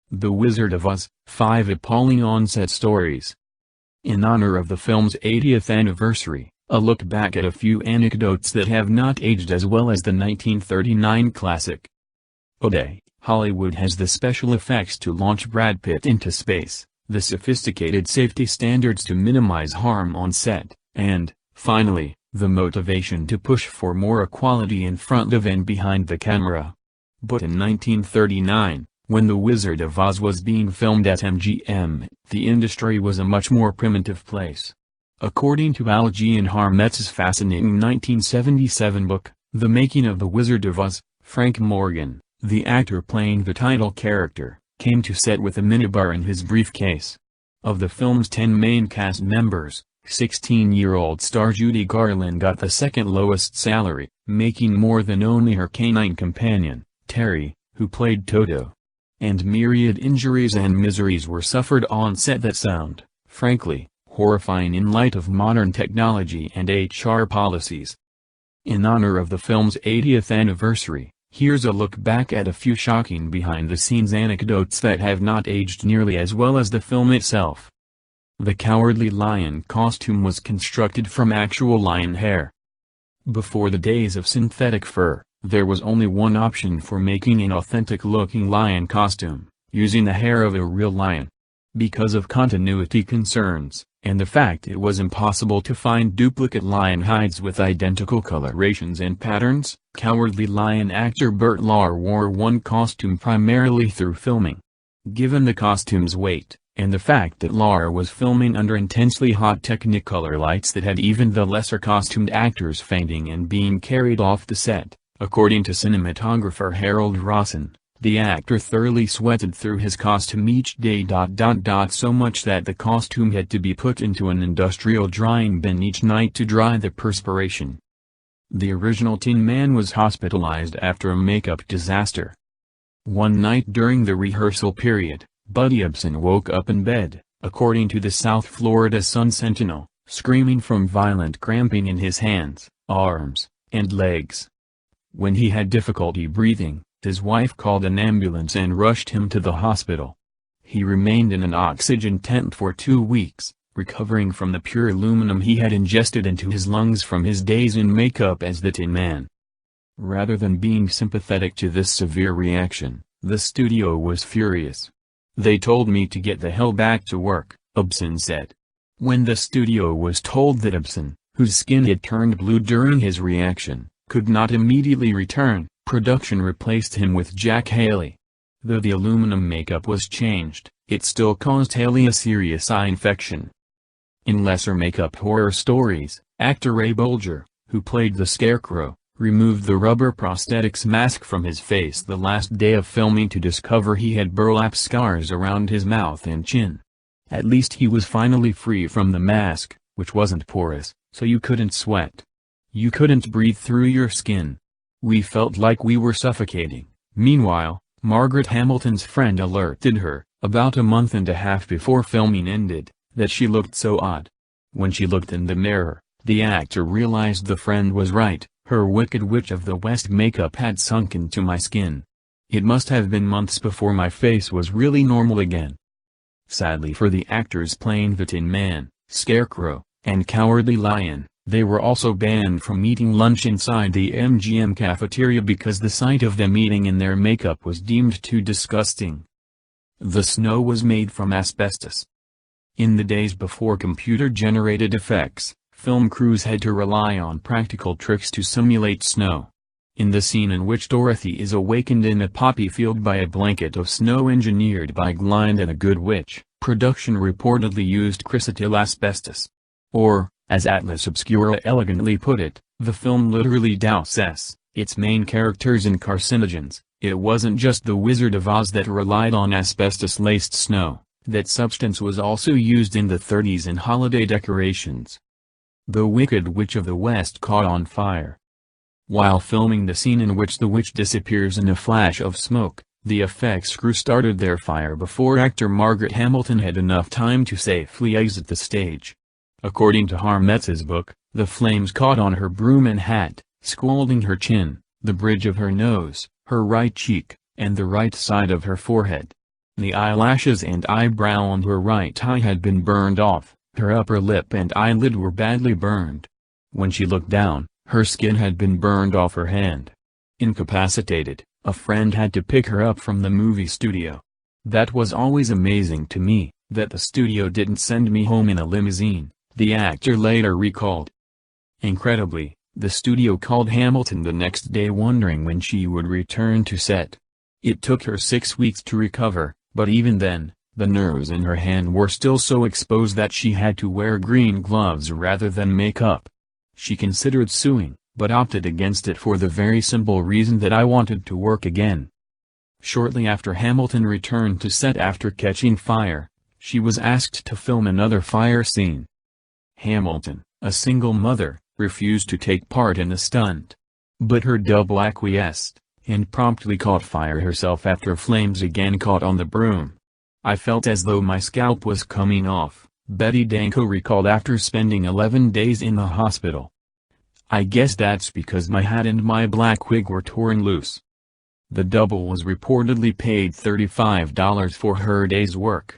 The Wizard of Oz, 5 Appalling On-Set Stories. In honor of the film's 80th anniversary, a look back at a few anecdotes that have not aged as well as the 1939 classic. Oday, Hollywood has the special effects to launch Brad Pitt into space, the sophisticated safety standards to minimize harm on set, and, finally, the motivation to push for more equality in front of and behind the camera. But in 1939, when The Wizard of Oz was being filmed at MGM, the industry was a much more primitive place. According to Aljean Harmetz's fascinating 1977 book, The Making of the Wizard of Oz, Frank Morgan, the actor playing the title character, came to set with a minibar in his briefcase. Of the film's 10 main cast members, 16-year-old star Judy Garland got the second lowest salary, making more than only her canine companion, Terry, who played Toto. And myriad injuries and miseries were suffered on set that sound, frankly, horrifying in light of modern technology and HR policies. In honor of the film's 80th anniversary, here's a look back at a few shocking behind-the-scenes anecdotes that have not aged nearly as well as the film itself. The Cowardly Lion costume was constructed from actual lion hair. Before the days of synthetic fur, there was only one option for making an authentic-looking lion costume, using the hair of a real lion. Because of continuity concerns, and the fact it was impossible to find duplicate lion hides with identical colorations and patterns, Cowardly Lion actor Burt Lahr wore one costume primarily through filming. Given the costume's weight, and the fact that Lahr was filming under intensely hot Technicolor lights that had even the lesser costumed actors fainting and being carried off the set, according to cinematographer Harold Rawson, the actor thoroughly sweated through his costume each day. So much that the costume had to be put into an industrial drying bin each night to dry the perspiration. The original Tin Man was hospitalized after a makeup disaster. One night during the rehearsal period, Buddy Ebsen woke up in bed, according to the South Florida Sun-Sentinel, screaming from violent cramping in his hands, arms, and legs. When he had difficulty breathing, his wife called an ambulance and rushed him to the hospital. He remained in an oxygen tent for 2 weeks, recovering from the pure aluminum he had ingested into his lungs from his days in makeup as the Tin Man. Rather than being sympathetic to this severe reaction, the studio was furious. "They told me to get the hell back to work," Ebsen said. When the studio was told that Ebsen, whose skin had turned blue during his reaction, could not immediately return, production replaced him with Jack Haley. Though the aluminum makeup was changed, it still caused Haley a serious eye infection. In lesser makeup horror stories, actor Ray Bolger, who played the Scarecrow, removed the rubber prosthetics mask from his face the last day of filming to discover he had burlap scars around his mouth and chin. At least he was finally free from the mask, which wasn't porous, so you couldn't sweat. You couldn't breathe through your skin. We felt like we were suffocating. Meanwhile, Margaret Hamilton's friend alerted her, about a month and a half before filming ended, that she looked so odd. When she looked in the mirror, the actor realized the friend was right, her Wicked Witch of the West makeup had sunk into my skin. It must have been months before my face was really normal again. Sadly for the actors playing the Tin Man, Scarecrow, and Cowardly Lion, they were also banned from eating lunch inside the MGM cafeteria because the sight of them eating in their makeup was deemed too disgusting. The snow was made from asbestos. In the days before computer-generated effects, film crews had to rely on practical tricks to simulate snow. In the scene in which Dorothy is awakened in a poppy field by a blanket of snow engineered by Glinde and a good witch, production reportedly used chrysotyl asbestos. Or, as Atlas Obscura elegantly put it, the film literally douses its main characters in carcinogens. It wasn't just The Wizard of Oz that relied on asbestos-laced snow, that substance was also used in the 30s in holiday decorations. The Wicked Witch of the West caught on fire. While filming the scene in which the witch disappears in a flash of smoke, the effects crew started their fire before actor Margaret Hamilton had enough time to safely exit the stage. According to Harmetz's book, the flames caught on her broom and hat, scalding her chin, the bridge of her nose, her right cheek, and the right side of her forehead. The eyelashes and eyebrow on her right eye had been burned off, her upper lip and eyelid were badly burned. When she looked down, her skin had been burned off her hand. Incapacitated, a friend had to pick her up from the movie studio. That was always amazing to me, that the studio didn't send me home in a limousine, the actor later recalled. Incredibly, the studio called Hamilton the next day wondering when she would return to set. It took her 6 weeks to recover, but even then, the nerves in her hand were still so exposed that she had to wear green gloves rather than makeup. She considered suing, but opted against it for the very simple reason that I wanted to work again. Shortly after Hamilton returned to set after catching fire, she was asked to film another fire scene. Hamilton, a single mother, refused to take part in the stunt. But her double acquiesced, and promptly caught fire herself after flames again caught on the broom. "I felt as though my scalp was coming off," Betty Danko recalled after spending 11 days in the hospital. "I guess that's because my hat and my black wig were torn loose." The double was reportedly paid $35 for her day's work.